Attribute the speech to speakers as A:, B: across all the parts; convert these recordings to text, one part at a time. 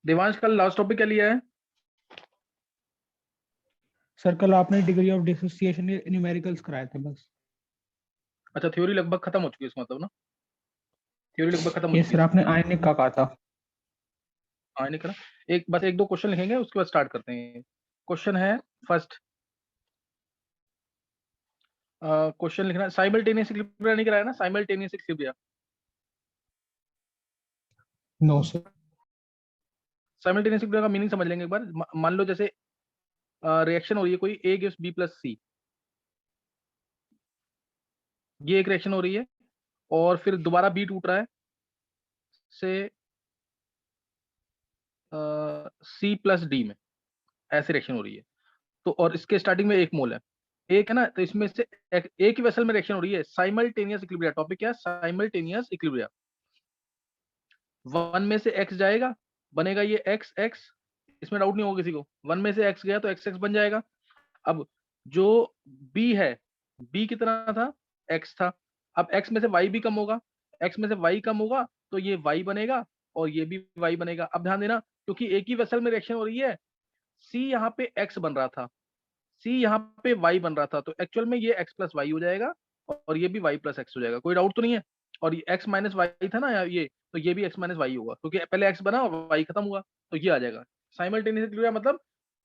A: देवांश कल last topic क्या लिया है?
B: सर कल आपने डिग्री ऑफ डिसोसिएशन न्यूमेरिकल्स कराए थे बस।
A: अच्छा, थ्योरी लगभग खत्म हो चुकी है इसका मतलब ना? थ्योरी लगभग खत्म हो
B: ये
A: चुकी
B: सर
A: है।
B: आपने आयनिक का कहा था।
A: हाँ, नहीं करा। एक बस एक दो क्वेश्चन लिखेंगे, उसके बाद स्टार्ट करते हैं। क्वेश्चन है फर्स्ट। क्वेश्चन लिखना, साइमल्टेनियस इक्विलिब्रिया नहीं कराया ना? Simultaneous equilibria.
B: No sir.
A: Simultaneous equilibria का मीनिंग समझ लेंगे एक बार। मान लो जैसे रिएक्शन हो रही है कोई, ए गिव्स बी प्लस सी। ये एक रिएक्शन हो रही है, और फिर दोबारा बी टूट रहा है से सी प्लस डी में। ऐसी रिएक्शन हो रही है। तो और इसके स्टार्टिंग में एक मोल है, एक है ना, तो इसमें से एक ही वेसल में रिएक्शन हो रही है। साइमल्टेनियस इक्विलिब्रिया टॉपिक क्या है? Simultaneous equilibria. वन में से एक्स जाएगा, बनेगा ये एक्स एक्स। इसमें डाउट नहीं होगा किसी को, वन में से एक्स गया तो एक्स एक्स बन जाएगा। अब जो बी है, बी कितना था? एक्स था। अब एक्स में से वाई भी कम होगा, एक्स में से वाई कम होगा तो ये वाई बनेगा, और ये भी वाई बनेगा। अब ध्यान देना, क्योंकि एक ही वेसल में रिएक्शन हो रही है, सी यहाँ पे एक्स बन रहा था, सी यहाँ पे वाई बन रहा था, तो एक्चुअल में ये एक्स प्लस वाई हो जाएगा, और ये भी वाई प्लस एक्स हो जाएगा। कोई डाउट तो नहीं है? और ये एक्स माइनस वाई था ना ये, तो ये भी एक्स माइनस वाई होगा, क्योंकि पहले एक्स बना और वाई खत्म हुआ, तो ये आ जाएगा। साइमल्टेनियस मतलब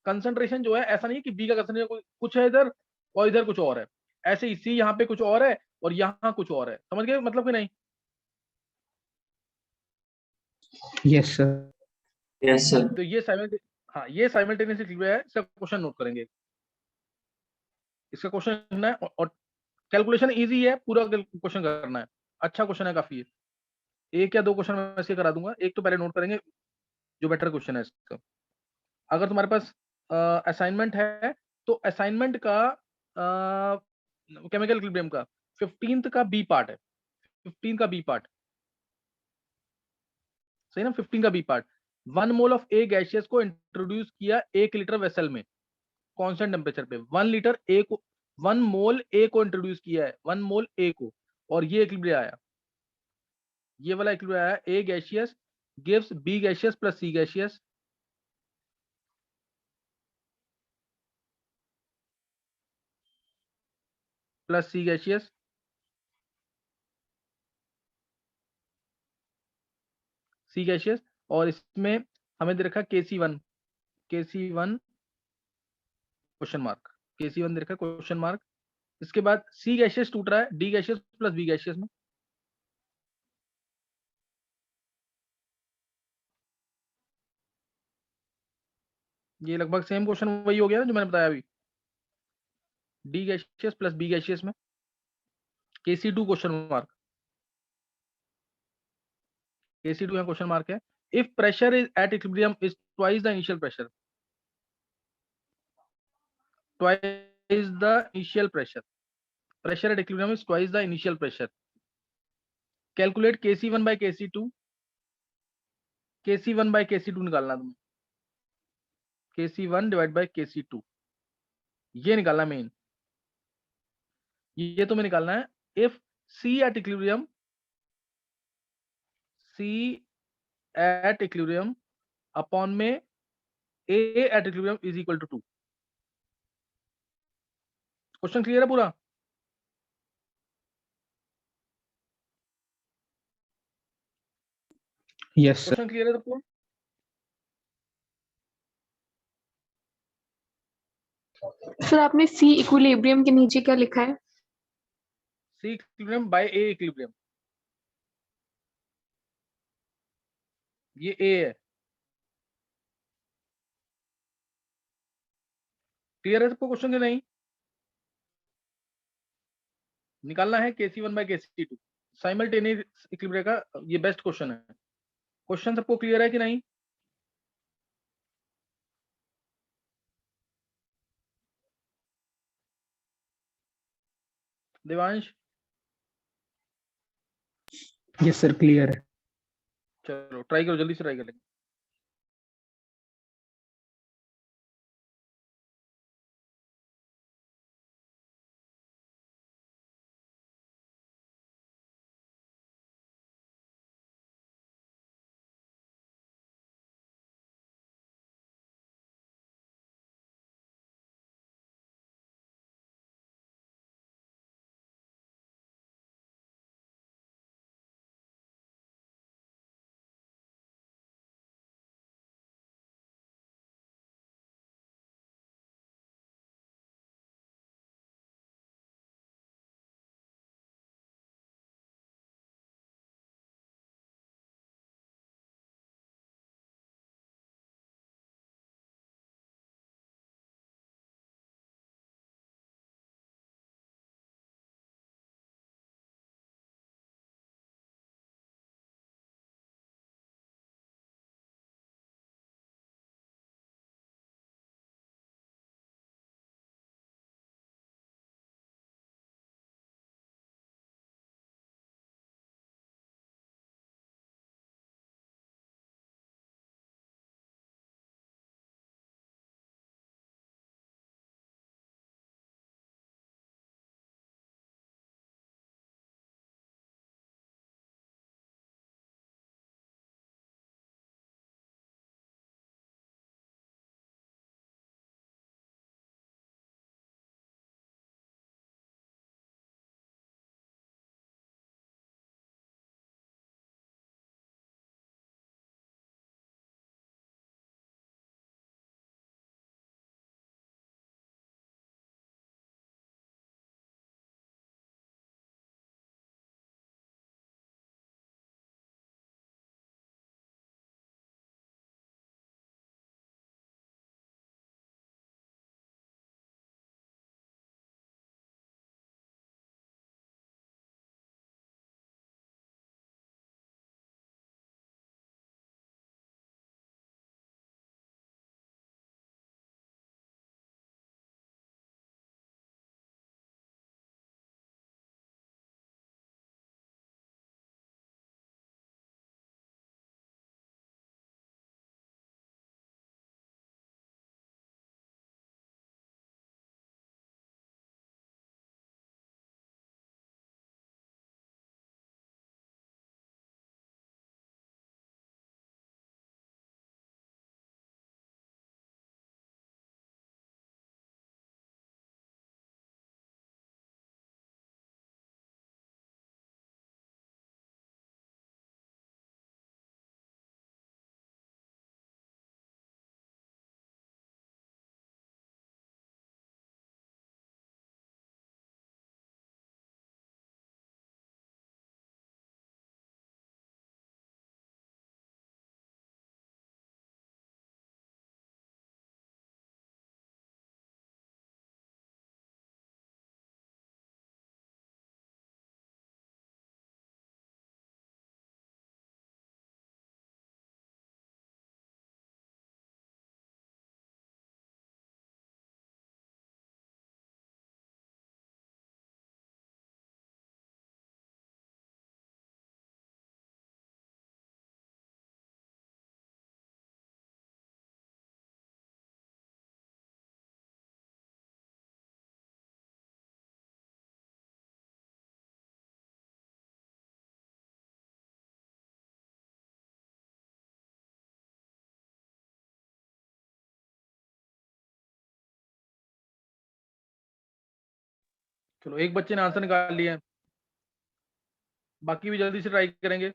A: कंसंट्रेशन जो है, ऐसा नहीं है कि बी का कंसंट्रेशन कुछ है इधर और इधर कुछ और है। ऐसे ही सी यहाँ पे कुछ और है और यहाँ कुछ और है। समझ गए मतलब कि नहीं?
B: Yes sir.
C: Yes sir.
A: तो ये हाँ, ये साइमल्टेनियस है। इसका क्वेश्चन नोट करेंगे। इसका क्वेश्चन लिखना है, और कैलकुलेशन इजी है, पूरा क्वेश्चन करना है। अच्छा क्वेश्चन है काफी। एक या दो क्वेश्चन मैं ऐसे करा दूंगा, एक तो पहले नोट करेंगे जो बेटर क्वेश्चन है इसका। अगर तुम्हारे पास असाइनमेंट है, तो असाइनमेंट का केमिकल इक्विलिब्रियम का 15th का बी पार्ट है। 15 का बी पार्ट सही ना? 15 का B part, 1 mole of A gaseous को इंट्रोड्यूस किया 1 लीटर वेसल में कांस्टेंट टेम्परेचर पे। 1 लीटर ए को, 1 मोल ए को इंट्रोड्यूस किया है, 1 मोल ए को, और ये इक्विलिब्रियम आया, ये वाला इक्विलिब्रियम आया। A gaseous gives B gaseous plus C gaseous, plus C gaseous, C gaseous. और इसमें हमें दे रखा KC1, KC1 question mark, KC1 दे रखा क्वेश्चन मार्क। इसके बाद सी गैसियस टूट रहा है D gaseous plus B gaseous में। ये लगभग सेम क्वेश्चन वही हो गया ना जो मैंने बताया अभी, D gaseous plus B gaseous में। KC2 क्वेश्चन मार्क, KC2 यहाँ क्वेश्चन मार्क है। If pressure is at equilibrium is twice the initial pressure, twice the initial pressure, pressure at equilibrium is twice the initial pressure. Calculate KC1 by KC2, KC1 by KC2 निकालना तुम्हें, KC1 divide by KC2, ये निकालना main. ये तुम्हें निकालना है if C at equilibrium, C at equilibrium upon में A at equilibrium is equal to 2। Question clear है पूरा?
B: Yes sir.
A: क्वेश्चन क्लियर है सबको?
D: सर आपने सी इक्विलिब्रियम के नीचे क्या लिखा है?
A: C equilibrium bye A equilibrium, ये A है। क्लियर है सबको क्वेश्चन के नहीं? निकालना है KC1 by KC2, simultaneous equilibrium का ये बेस्ट क्वेश्चन है। क्वेश्चन सबको क्लियर है कि नहीं? देवांश?
B: यस सर क्लियर है।
A: चलो ट्राई करो, जल्दी से ट्राई कर लेंगे। चलो एक बच्चे ने आंसर निकाल लिया है, बाकी भी जल्दी से ट्राई करेंगे।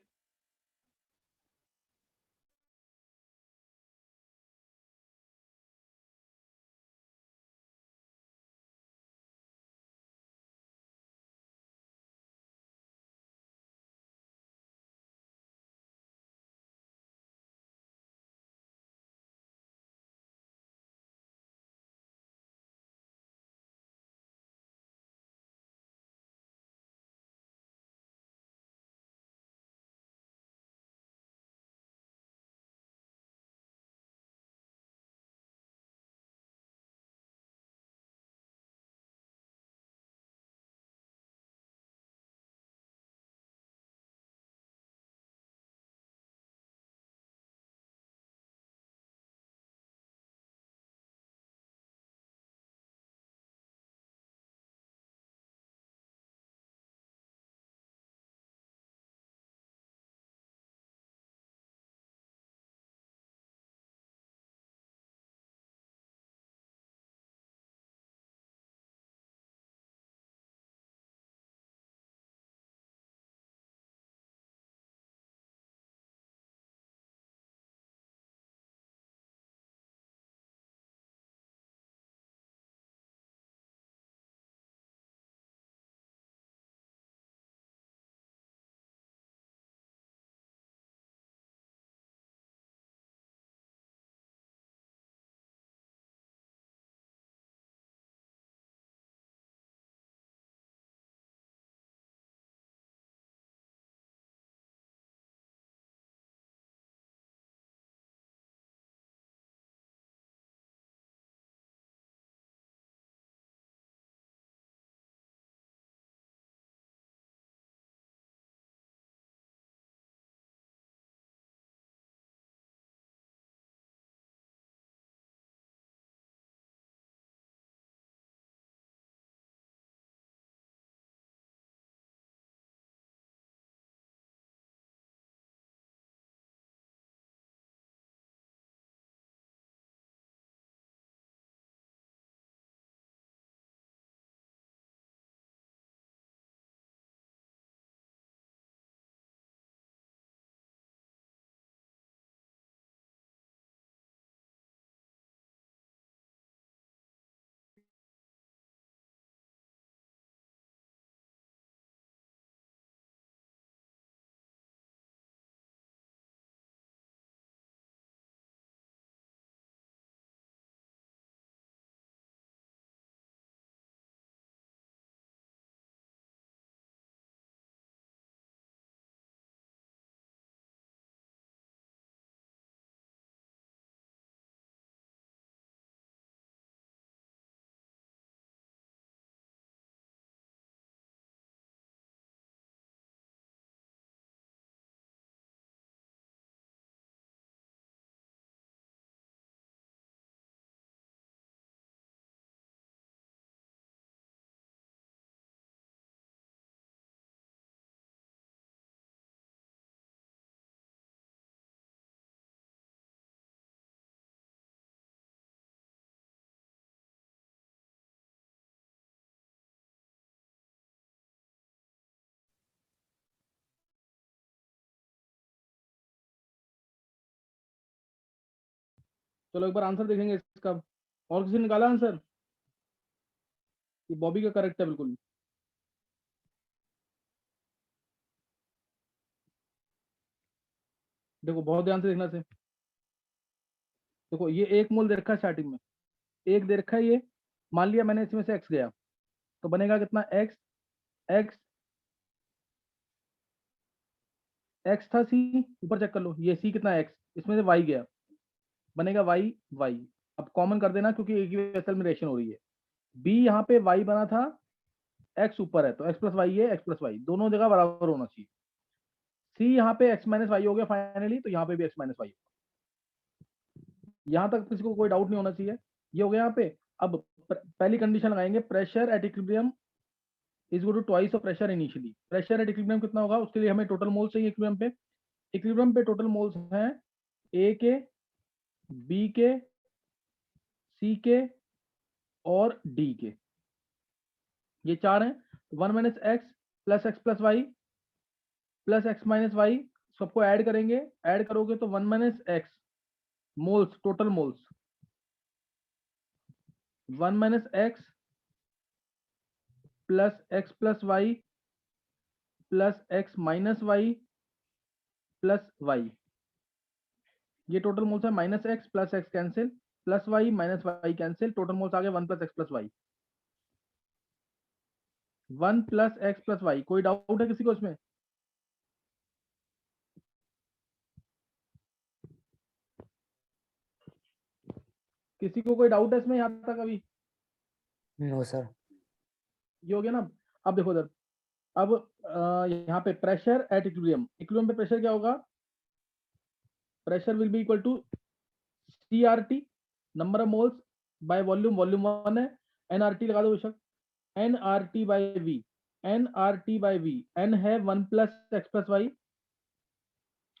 A: चलो एक बार आंसर देखेंगे इसका। और किसी ने निकाला आंसर? ये बॉबी का करेक्ट है बिल्कुल। देखो बहुत ध्यान से देखना से। देखो ये 1 मोल दे रखा है स्टार्टिंग में, एक दे रखा है ये। मान लिया मैंने इसमें से एक्स गया, तो बनेगा कितना? एक्स एक्स एक्स था सी, ऊपर चेक कर लो ये सी कितना एक्स, इसमें से वाई गया, बनेगा वाई वाई। अब कॉमन कर देना क्योंकि एक ही वेसल में रेशन हो रही है। बी यहाँ पे वाई बना था, एक्स ऊपर है तो एक्स प्लस वाई है, एक्स प्लस वाई दोनों जगह बराबर होना चाहिए। सी यहाँ पे एक्स माइनस वाई हो गया फाइनली, तो यहाँ पे भी एक्स माइनस वाई। यहाँ तक किसी को कोई डाउट नहीं होना चाहिए, ये हो गया यहाँ पे। अब पहली कंडीशन लगाएंगे, pressure at equilibrium is equal to twice of pressure initially. Pressure at equilibrium कितना होगा, उसके लिए हमें टोटल मोल्स चाहिए इक्विलिब्रियम पे। इक्विलिब्रियम पे टोटल मोल्स हैं ए के, बी के, सी के और डी के। ये 4 है, 1 minus X plus X plus Y plus X minus Y, सबको ऐड करेंगे, ऐड करोगे तो 1 minus X moles, total moles 1 minus X plus Y plus X minus Y plus Y, ये टोटल मोल्स है। Minus X plus X cancel, plus Y minus Y cancel, total moles आ गए 1 plus X plus Y, 1 plus X plus Y. कोई doubt है किसी को इसमें? किसी को कोई डाउट है इसमें यहाँ तक अभी?
C: No sir.
A: ये हो गया ना। अब देखो इधर, अब यहाँ पे प्रेशर एट इक्विलिब्रियम, इक्विलिब्रियम पे प्रेशर क्या होगा? Pressure will be equal to CRT number of moles by volume, volume 1 है, NRT लगा दो बेशक, NRT by V, NRT by V, N है 1 plus X plus Y,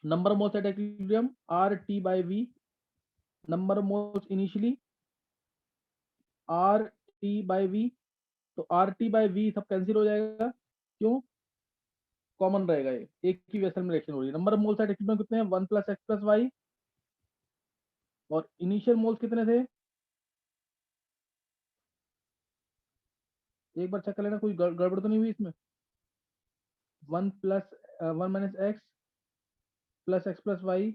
A: number of moles at equilibrium RT by V, number of moles initially RT by V, तो RT by V सब cancel हो जाएगा, क्यों? Common रहेगा, ये एक ही vessel में रिएक्शन हो रही है। Number of moles at equilibrium कितने हैं? 1 प्लस एक्स प्लस वाई, और इनिशियल मोल्स कितने थे? एक बार चेक कर लेना, कोई गड़बड़ तो नहीं हुई इसमें। 1 minus X plus Y,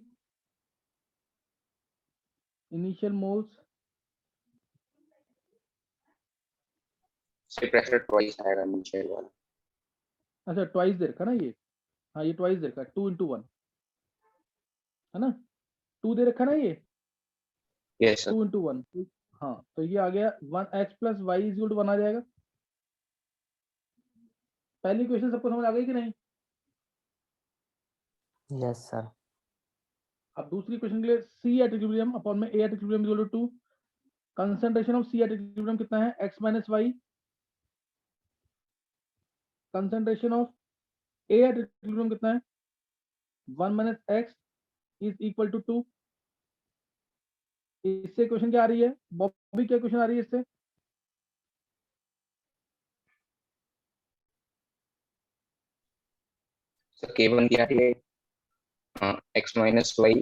A: initial moles,
E: से प्रेशर ट्वाइस आएगा नीचे वाला।
A: अच्छा ट्वाइस दे रखा ना ये, हाँ ये ट्वाइस दे रखा, 2 into 1 है ना, 2 दे रखा ना ये,
E: यस सर।
A: 2 into 1, हाँ तो ये आ गया 1 x plus y is equal to 1 आ जाएगा। पहली क्वेश्चन सबको समझ आ गई कि नहीं?
C: Yes sir.
A: अब दूसरी क्वेश्चन के लिए, C एट इक्विलिब्रियम अपॉन में A at equilibrium is equal to 2, concentration of C at equilibrium कितना है? x minus y, concentration of A at equilibrium कितना है? 1 minus x is equal to 2। इससे क्वेश्चन क्या आ रही है बॉबी, क्या क्वेश्चन आ रही है इससे?
E: सर K1 की आ रही है x minus y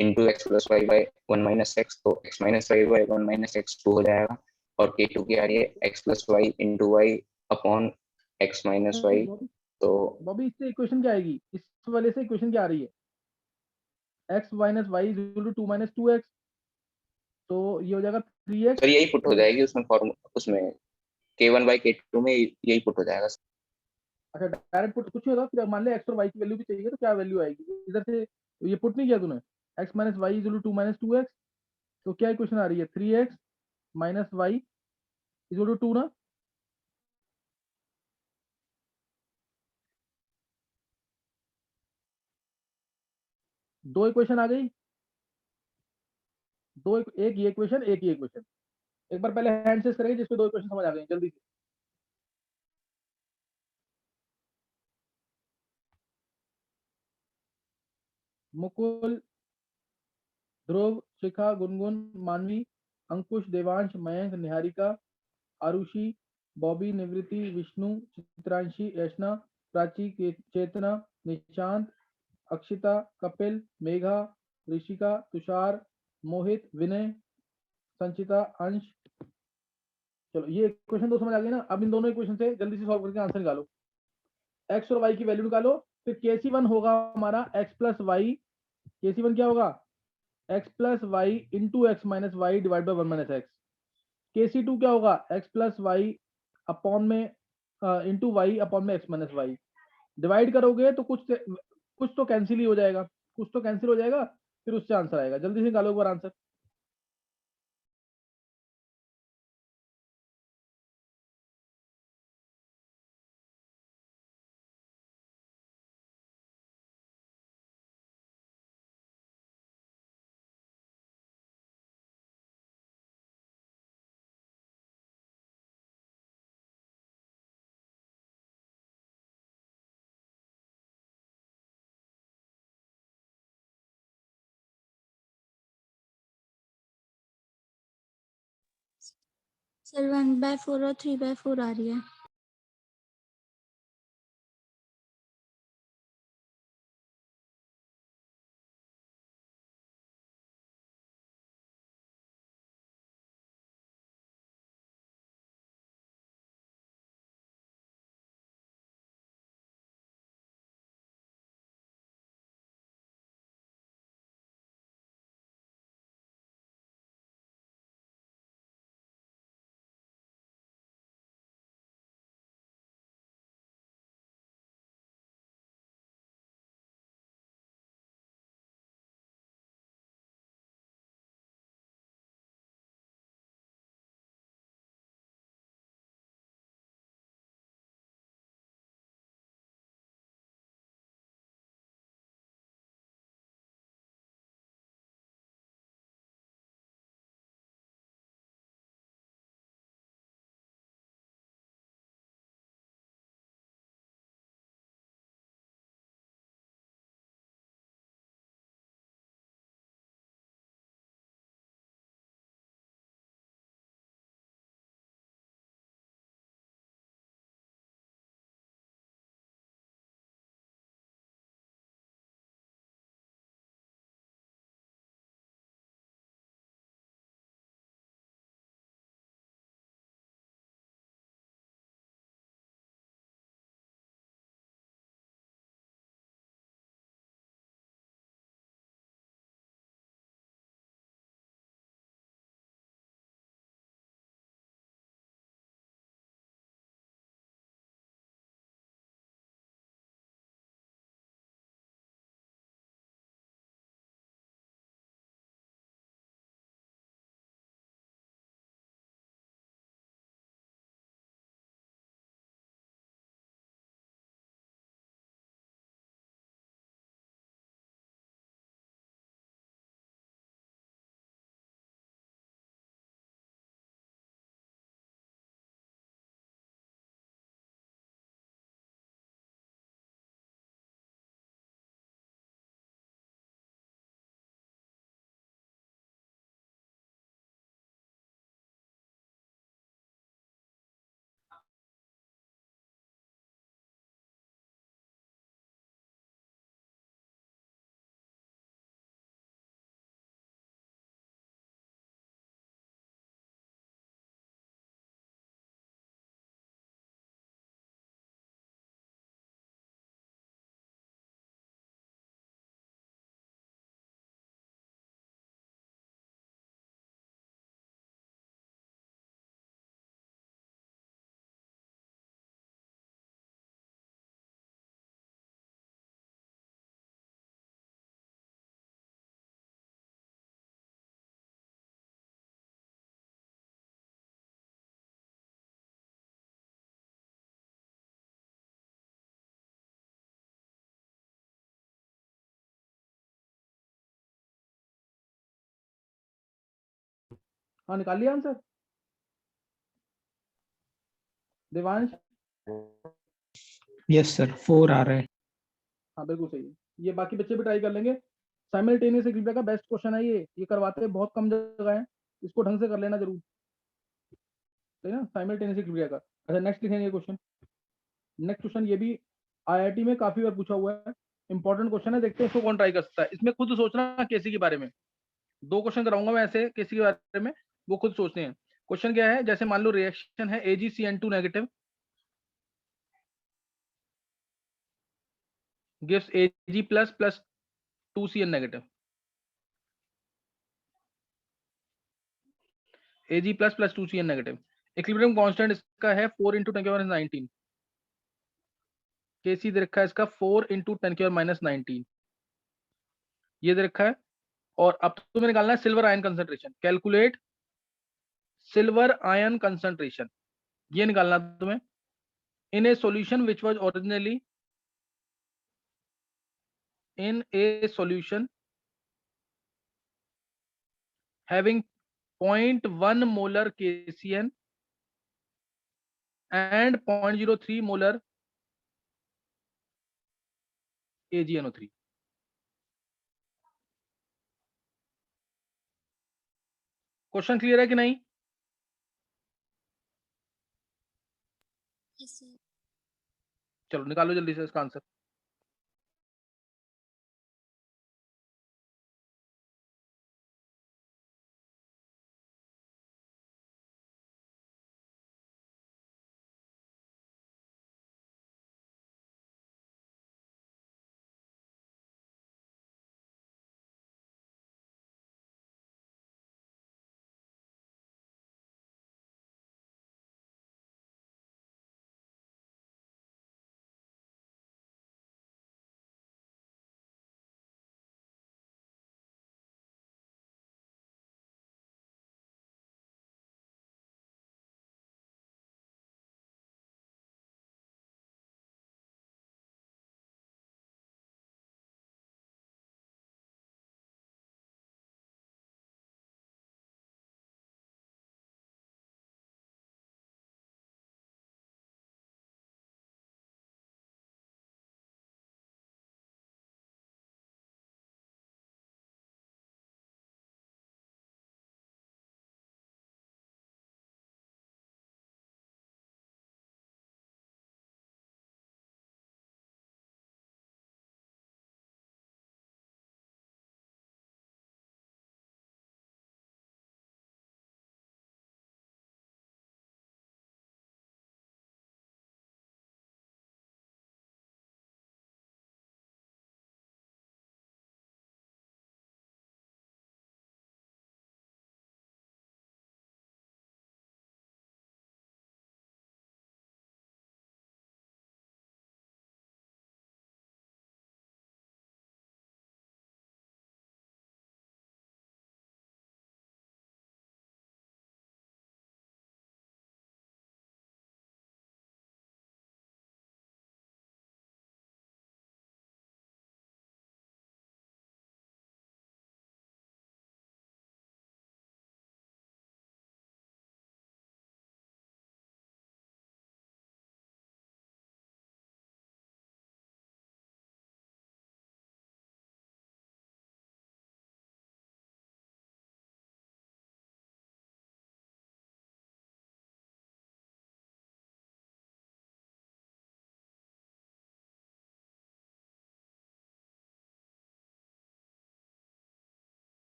E: into x plus y by 1 minus x, तो x minus y by 1 minus x 2 हो जाएगा। और K2 की आ रही है x plus y into y upon x minus y, तो
A: बॉबी इससे इक्वेशन क्या आएगी? इस वाले से इक्वेशन क्या आ रही है? x minus y is equal to 2 minus 2x, तो ये हो जाएगा 3x।
E: सर यही पुट हो जाएगी उसमें फॉर्मूला, उसमें K1 बाय K2 में यही पुट हो जाएगा।
A: अच्छा डायरेक्ट पुट कुछ नहीं होता, फिर मान ले x और y की वैल्यू भी चाहिए तो क्या वैल्यू आएगी इधर से? ये पुट नहीं किया तूने, x minus y is equal to 2 minus 2x, तो क्या इक्वेशन आ रही है? 3x minus y is equal to 2 ना। दो इक्वेशन आ गई, एक ये इक्वेशन, एक ये इक्वेशन। एक बार पहले हैंड शेक करेंगे जिसपे दो इक्वेशन समझ आ गई जल्दी से। मुकुल, ध्रुव, शिखा, गुनगुन, मानवी, अंकुश, देवांश, मयंक, निहारिका, आरुषि, बॉबी, निवृत्ति, विष्णु, चित्रांशी, यशना, प्राची, चेतना, निशांत, अक्षिता, कपिल, मेघा, ऋषिका, तुषार, मोहित, विनय, संचिता, अंश। चलो ये क्वेश्चन दो समझ आ गई ना। अब इन दोनों इक्वेशन से जल्दी से सॉल्व करके आंसर निकालो, एक्स और वाई की वैल्यू निकालो। फिर KC1 होगा हमारा एक्स प्लस वाई, KC1 क्या होगा? X plus y into x minus y divide by 1 minus x. KC2 क्या होगा? एक्स प्लस वाई अपॉन में इंटू वाई अपॉन में एक्स माइनस वाई। डिवाइड करोगे तो कुछ तो कैंसिल ही हो जाएगा, कुछ तो कैंसिल हो जाएगा, फिर उससे आंसर आएगा। जल्दी से निकालो एक बार आंसर।
F: सर 1/4 और 3/4 आ रही है।
A: हाँ निकाल लिया आंसर देवांश?
B: यस सर 4 आ रहा है।
A: हाँ बिल्कुल सही है, ये बाकी बच्चे भी ट्राई कर लेंगे। साइमल्टेनियस इक्विलिब्रियम का बेस्ट क्वेश्चन है ये करवाते हैं बहुत कम जगह है, इसको ढंग से कर लेना जरूर, सही ना, साइमल्टेनियस इक्विलिब्रियम का। अच्छा नेक्स्ट लिखेंगे क्वेश्चन। नेक्स्ट क्वेश्चन ये भी आईआईटी में काफी बार पूछा हुआ है, इंपॉर्टेंट क्वेश्चन है, देखते हैं इसको कौन ट्राई कर सकता है। इसमें खुद सोचना केसी के बारे में, 2 क्वेश्चन कराऊंगा मैं ऐसे केसी के बारे में, वो खुद सोचते हैं। क्वेश्चन क्या है, जैसे मान लो रिएक्शन है AgCN2 negative gives Ag plus 2Cn negative, Ag plus 2Cn negative। Equilibrium constant इसका है 4 × 10⁻19, Kc दे रखा है इसका 4 × 10⁻19 ये दे रखा है। और अब तुम्हें निकालना है silver ion concentration, calculate silver ion concentration, ये निकालना तुम्हें in a solution which was originally in a solution having 0.1 molar KCN and 0.03 molar AgNO3। Question clear है कि नहीं? चलो निकालो जल्दी से इसका आंसर।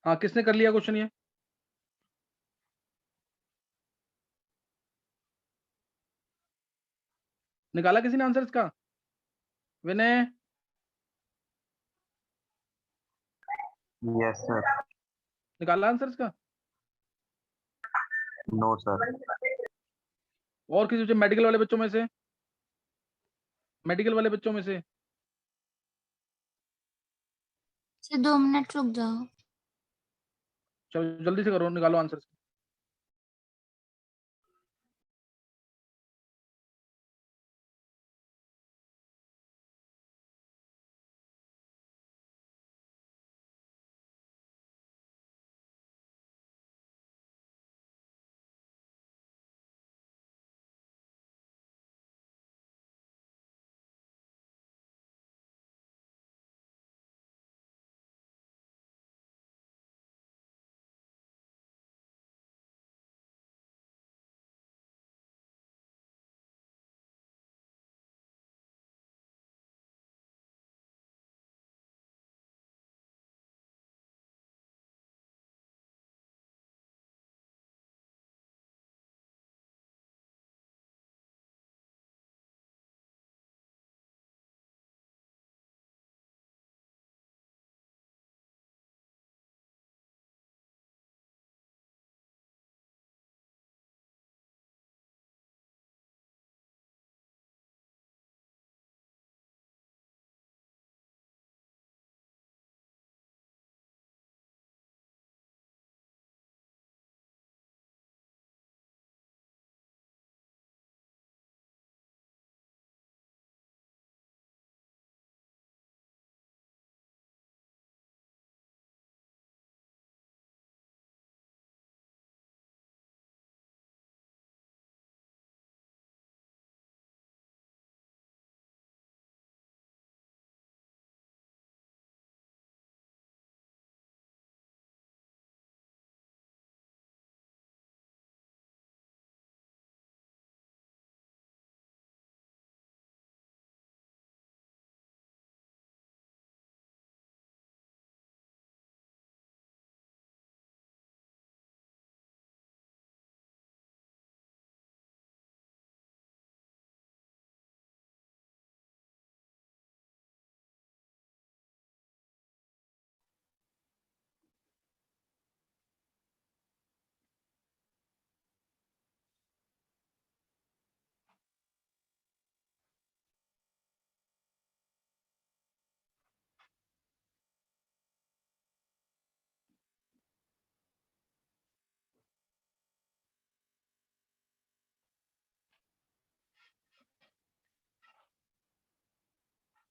A: हाँ, किसने कर लिया क्वेश्चन ये? निकाला किसी ने आंसर इसका? विनय?
F: Yes sir.
A: निकाला आंसर इसका?
F: No sir.
A: और किसी मेडिकल वाले बच्चों में से? मेडिकल वाले बच्चों में से?
G: सर 2 मिनट रुक जाओ।
A: चलो जल्दी से करो, निकालो आंसर।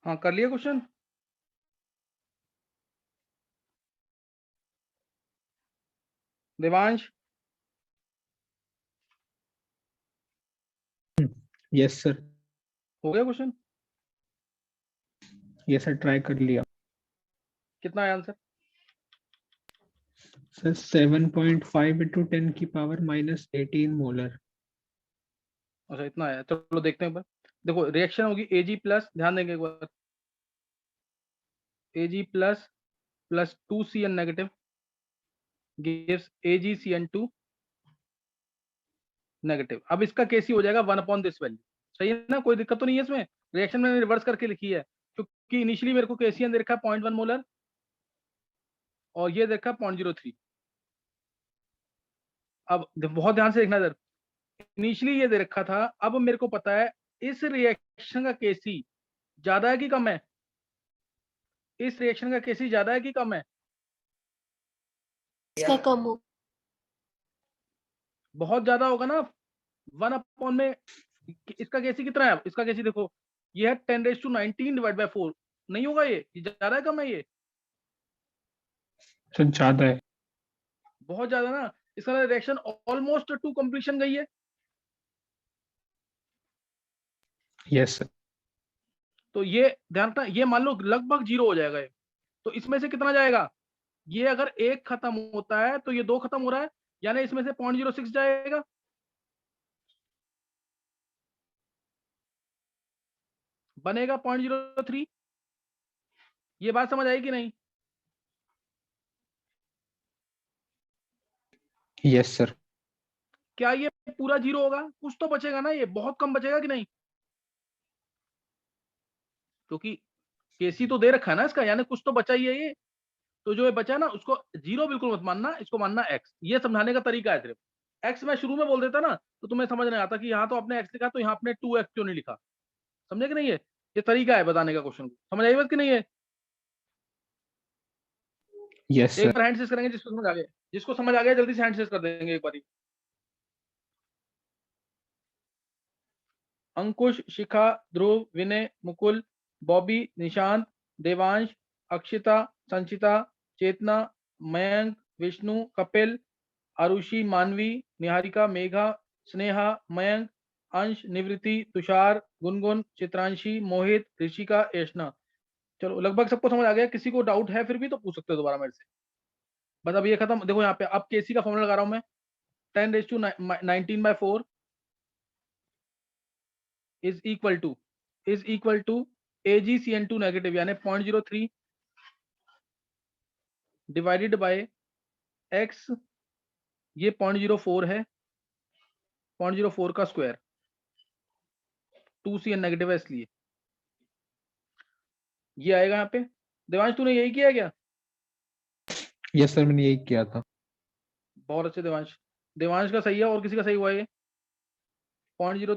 A: हाँ, कर लिया क्वेश्चन? देवांश?
B: Yes sir.
A: हो गया क्वेश्चन?
B: यस सर, ट्राई कर लिया।
A: कितना है आंसर?
B: सर 7.5 into 10 की पावर -18 मोलर।
A: अच्छा, इतना है। चलो देखते हैं एक बार। देखो रिएक्शन होगी Ag प्लस, ध्यान देंगे एक बार, Ag plus plus 2Cn negative gives AgCN2 negative. अब इसका केसी हो जाएगा 1/दिस वैल्यू। सही है ना? कोई दिक्कत तो नहीं है इसमें? रिएक्शन मैंने रिवर्स करके लिखी है, क्योंकि इनिशियली मेरे को केसीएन दे रखा है 0.1 मोलर और ये दे रखा है 0.03। अब बहुत ध्यान से देखना इधर, इनिशियली ये दे रखा था, अब मेरे को पता है इस रिएक्शन का केसी ज्यादा है कि कम है? इस रिएक्शन का केसी ज्यादा है कि कम है?
G: इसका कम हो।
A: बहुत ज्यादा होगा ना। 1 में इसका केसी कितना है? इसका केसी देखो, ये है 10⁻19/4। नहीं होगा ये ज्यादा है कम है? ये
B: सर ज्यादा है।
A: बहुत ज्यादा ना। इसका रिएक्शन ऑलमोस्ट टू कंप्लीशन गई है।
B: Yes sir.
A: तो ये ध्यान रखना, ये मान लो लगभग 0 हो जाएगा ये। तो इसमें से कितना जाएगा? ये अगर 1 खत्म होता है तो ये 2 खत्म हो रहा है, यानी इसमें से 0.06 जाएगा। बनेगा 0.03। ये बात समझ आई कि नहीं?
B: Yes sir.
A: क्या ये पूरा 0 होगा? कुछ तो बचेगा ना, ये बहुत कम बचेगा कि नहीं? क्योंकि केसी तो दे रखा है ना इसका, यानी कुछ तो बचा ही है ये। तो जो ये बचा ना, उसको 0 बिल्कुल मत मानना, इसको मानना x। ये समझाने का तरीका है सिर्फ। x मैं शुरू में बोल देता ना तो तुम्हें समझ नहीं आता कि यहाँ तो आपने x लिखा तो यहाँ आपने 2x क्यों नहीं लिखा। समझे कि नहीं? ये तरीका है बताने का क्वेश्चन को। समझ आई बात कि नहीं है?
B: यस
A: एक
B: सर।
A: बार हैंड शेक करेंगे जिसको समझ आ गया। जिसको समझ आ गया जल्दी से हैंड शेक कर देंगे एक बार। अंकुश, शिखा, ध्रुव, विनय, मुकुल, बॉबी, निशांत, देवांश, अक्षिता, संचिता, चेतना, मयंक, विष्णु, कपिल, आरुषि, मानवी, निहारिका, मेघा, स्नेहा, मयंक, अंश, निवृत्ति, तुषार, गुनगुन, चित्रांशी, मोहित, ऋषिका, यशना। चलो लगभग सबको समझ आ गया। किसी को डाउट है फिर भी तो पूछ सकते हो दोबारा मेरे से। बस अब ये खत्म। देखो यहाँ पे अब केसी का फॉर्मूला लगा रहा हूं मैं। 10⁻19/4 is equal to AgCN2 negative यानी 0.03 डिवाइडेड बाय x, ये 0.04 है, 0.04 का स्क्वायर, 2CN नेगेटिव है इसलिए ये आएगा यहाँ पे। देवांश तूने यही किया क्या?
B: यस सर, मैंने यही किया था।
A: बहुत अच्छे देवांश। देवांश का सही है। और किसी का सही हुआ ये 0.03